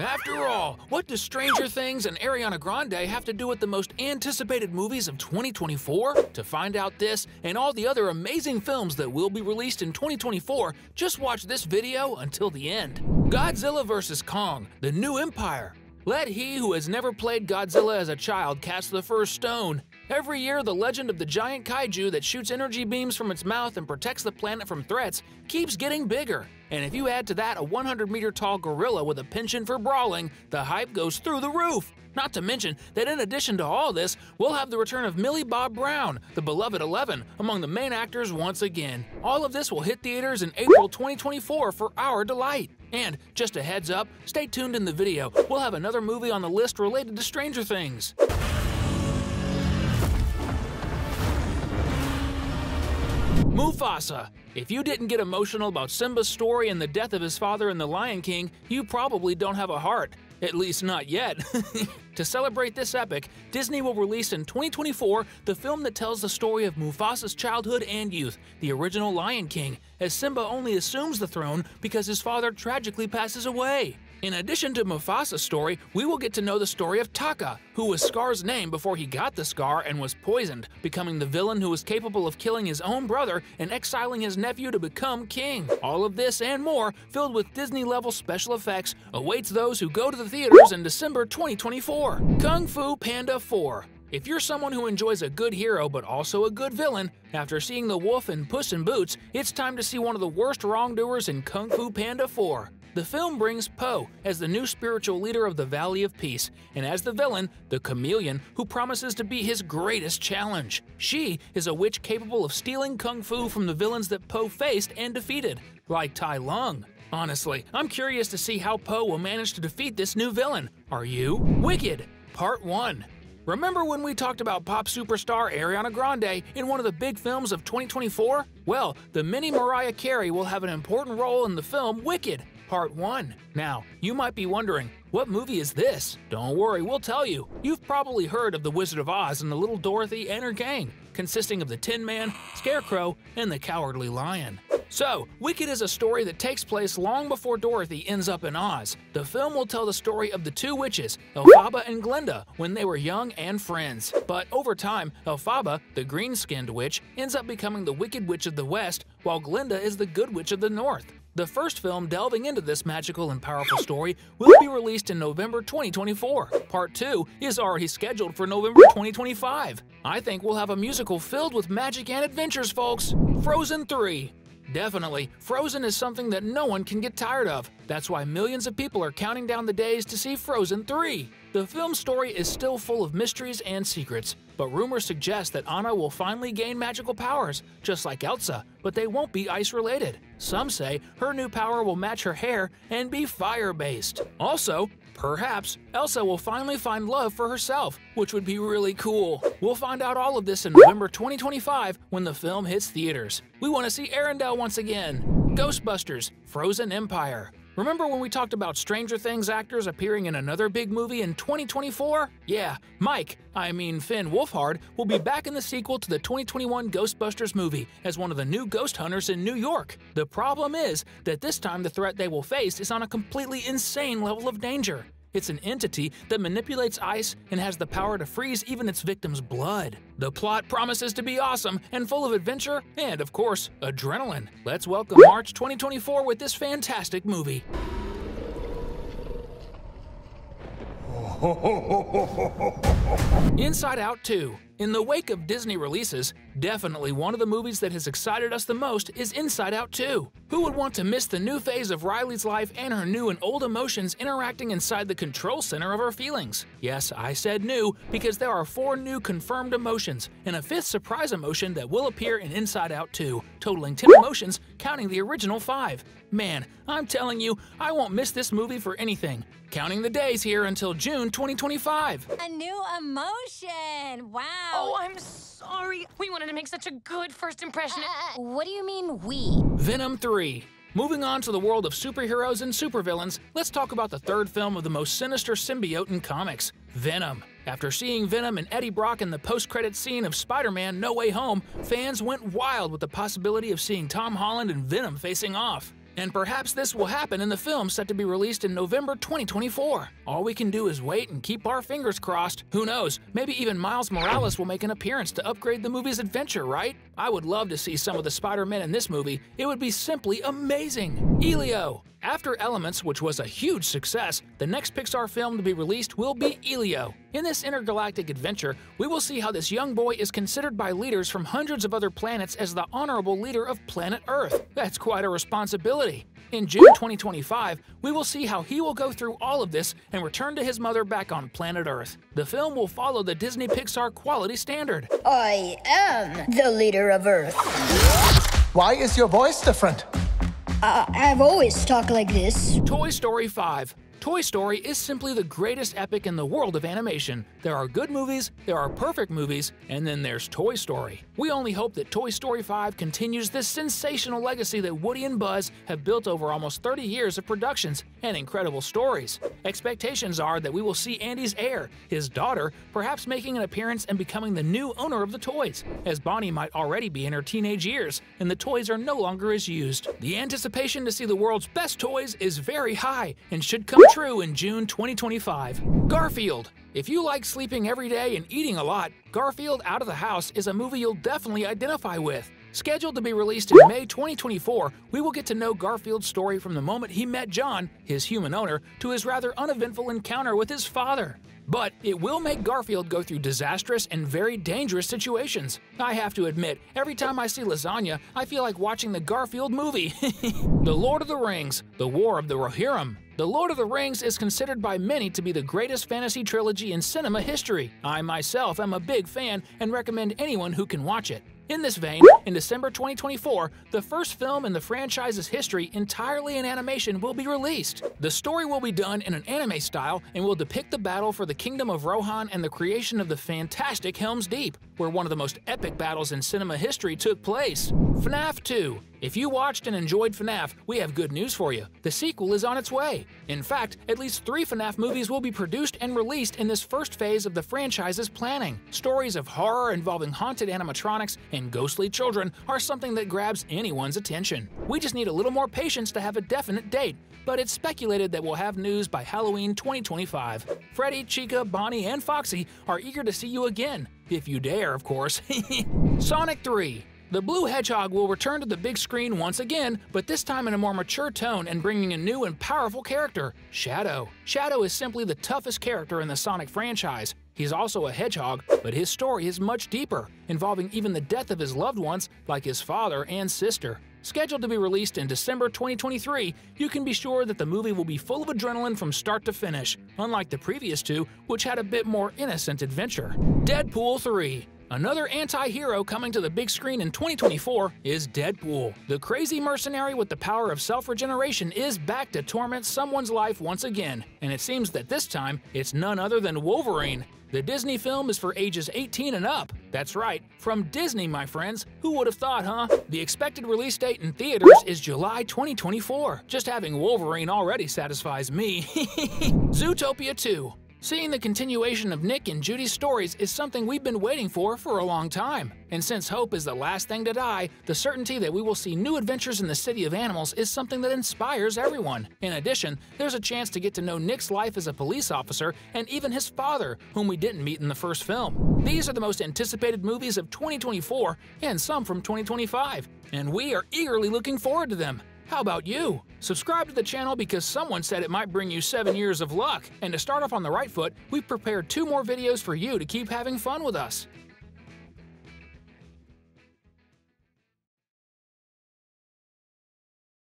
After all, what do Stranger Things and Ariana Grande have to do with the most anticipated movies of 2024? To find out this and all the other amazing films that will be released in 2024, just watch this video until the end. Godzilla vs. Kong, The New Empire. Let he who has never played Godzilla as a child cast the first stone. Every year, the legend of the giant kaiju that shoots energy beams from its mouth and protects the planet from threats keeps getting bigger. And if you add to that a 100-meter-tall gorilla with a penchant for brawling, the hype goes through the roof. Not to mention that in addition to all this, we'll have the return of Millie Bob Brown, the beloved Eleven, among the main actors once again. All of this will hit theaters in April 2024 for our delight. And just a heads up, stay tuned in the video. We'll have another movie on the list related to Stranger Things. Mufasa. If you didn't get emotional about Simba's story and the death of his father in The Lion King, you probably don't have a heart. At least not yet. To celebrate this epic, Disney will release in 2024 the film that tells the story of Mufasa's childhood and youth, the original Lion King, as Simba only assumes the throne because his father tragically passes away. In addition to Mufasa's story, we will get to know the story of Taka, who was Scar's name before he got the scar and was poisoned, becoming the villain who was capable of killing his own brother and exiling his nephew to become king. All of this and more, filled with Disney-level special effects, awaits those who go to the theaters in December 2024. Kung Fu Panda 4. If you're someone who enjoys a good hero but also a good villain, after seeing The Wolf and Puss in Boots, it's time to see one of the worst wrongdoers in Kung Fu Panda 4. The film brings Po as the new spiritual leader of the Valley of Peace, and as the villain, the Chameleon, who promises to be his greatest challenge. She is a witch capable of stealing Kung Fu from the villains that Po faced and defeated, like Tai Lung. Honestly, I'm curious to see how Po will manage to defeat this new villain. Are you? Wicked, Part 1. Remember when we talked about pop superstar Ariana Grande in one of the big films of 2024? Well, the mini Mariah Carey will have an important role in the film Wicked, Part 1. Now, you might be wondering, what movie is this? Don't worry, we'll tell you. You've probably heard of The Wizard of Oz and the Little Dorothy and her gang, consisting of the Tin Man, Scarecrow, and the Cowardly Lion. So, Wicked is a story that takes place long before Dorothy ends up in Oz. The film will tell the story of the two witches, Elphaba and Glinda, when they were young and friends. But over time, Elphaba, the green-skinned witch, ends up becoming the Wicked Witch of the West, while Glinda is the Good Witch of the North. The first film delving into this magical and powerful story will be released in November 2024. Part 2 is already scheduled for November 2025. I think we'll have a musical filled with magic and adventures, folks. Frozen 3. Definitely, Frozen is something that no one can get tired of. That's why millions of people are counting down the days to see Frozen 3. The film's story is still full of mysteries and secrets, but rumors suggest that Anna will finally gain magical powers, just like Elsa, but they won't be ice-related. Some say her new power will match her hair and be fire-based. Also, perhaps Elsa will finally find love for herself, which would be really cool. We'll find out all of this in November 2025 when the film hits theaters. We want to see Arendelle once again. Ghostbusters, Frozen Empire. Remember when we talked about Stranger Things actors appearing in another big movie in 2024? Yeah, Finn Wolfhard will be back in the sequel to the 2021 Ghostbusters movie as one of the new ghost hunters in New York. The problem is that this time the threat they will face is on a completely insane level of danger. It's an entity that manipulates ice and has the power to freeze even its victim's blood. The plot promises to be awesome and full of adventure and, of course, adrenaline. Let's welcome March 2024 with this fantastic movie. Inside Out 2. In the wake of Disney releases, definitely one of the movies that has excited us the most is Inside Out 2. Who would want to miss the new phase of Riley's life and her new and old emotions interacting inside the control center of her feelings? Yes, I said new because there are 4 new confirmed emotions and a 5th surprise emotion that will appear in Inside Out 2, totaling 10 emotions, counting the original 5. Man, I'm telling you, I won't miss this movie for anything. Counting the days here until June 2025. A new emotion! Wow! Oh, I'm sorry. We wanted to make such a good first impression. What do you mean, we? Venom 3. Moving on to the world of superheroes and supervillains, let's talk about the third film of the most sinister symbiote in comics, Venom. After seeing Venom and Eddie Brock in the post-credits scene of Spider-Man: No Way Home, fans went wild with the possibility of seeing Tom Holland and Venom facing off. And perhaps this will happen in the film set to be released in November 2024. All we can do is wait and keep our fingers crossed. Who knows, maybe even Miles Morales will make an appearance to upgrade the movie's adventure, right? I would love to see some of the Spider-Men in this movie. It would be simply amazing. Elio. After Elements, which was a huge success, the next Pixar film to be released will be Elio. In this intergalactic adventure, we will see how this young boy is considered by leaders from hundreds of other planets as the honorable leader of planet Earth. That's quite a responsibility. In June 2025, we will see how he will go through all of this and return to his mother back on planet Earth. The film will follow the Disney Pixar quality standard. I am the leader of Earth. Why is your voice different? I've always talked like this. Toy Story 5. Toy Story is simply the greatest epic in the world of animation. There are good movies, there are perfect movies, and then there's Toy Story. We only hope that Toy Story 5 continues this sensational legacy that Woody and Buzz have built over almost 30 years of productions and incredible stories. Expectations are that we will see Andy's heir, his daughter, perhaps making an appearance and becoming the new owner of the toys, as Bonnie might already be in her teenage years, and the toys are no longer as used. The anticipation to see the world's best toys is very high and should come true in June 2025. Garfield. If you like sleeping every day and eating a lot, Garfield Out of the House is a movie you'll definitely identify with. Scheduled to be released in May 2024, we will get to know Garfield's story from the moment he met John, his human owner, to his rather uneventful encounter with his father. But it will make Garfield go through disastrous and very dangerous situations. I have to admit, every time I see lasagna, I feel like watching the Garfield movie. The Lord of the Rings, The War of the Rohirrim. The Lord of the Rings is considered by many to be the greatest fantasy trilogy in cinema history. I myself am a big fan and recommend anyone who can watch it. In this vein, in December 2024, the first film in the franchise's history entirely in animation will be released. The story will be done in an anime style and will depict the battle for the Kingdom of Rohan and the creation of the fantastic Helm's Deep, where one of the most epic battles in cinema history took place. FNAF 2. If you watched and enjoyed FNAF, we have good news for you. The sequel is on its way. In fact, at least 3 FNAF movies will be produced and released in this first phase of the franchise's planning. Stories of horror involving haunted animatronics and ghostly children are something that grabs anyone's attention. We just need a little more patience to have a definite date, but it's speculated that we'll have news by Halloween 2025. Freddy, Chica, Bonnie, and Foxy are eager to see you again. If you dare, of course. Sonic 3. The Blue Hedgehog will return to the big screen once again, but this time in a more mature tone and bringing a new and powerful character, Shadow. Shadow is simply the toughest character in the Sonic franchise. He's also a hedgehog, but his story is much deeper, involving even the death of his loved ones like his father and sister. Scheduled to be released in December 2023, you can be sure that the movie will be full of adrenaline from start to finish, unlike the previous 2, which had a bit more innocent adventure. Deadpool 3. Another anti-hero coming to the big screen in 2024 is Deadpool. The crazy mercenary with the power of self-regeneration is back to torment someone's life once again, and it seems that this time it's none other than Wolverine. The Disney film is for ages 18 and up. That's right, from Disney, my friends. Who would have thought, huh? The expected release date in theaters is July 2024. Just having Wolverine already satisfies me. Zootopia 2. Seeing the continuation of Nick and Judy's stories is something we've been waiting for a long time. And since hope is the last thing to die, the certainty that we will see new adventures in the City of Animals is something that inspires everyone. In addition, there's a chance to get to know Nick's life as a police officer and even his father, whom we didn't meet in the first film. These are the most anticipated movies of 2024 and some from 2025, and we are eagerly looking forward to them. How about you? Subscribe to the channel because someone said it might bring you 7 years of luck. And to start off on the right foot, we've prepared 2 more videos for you to keep having fun with us.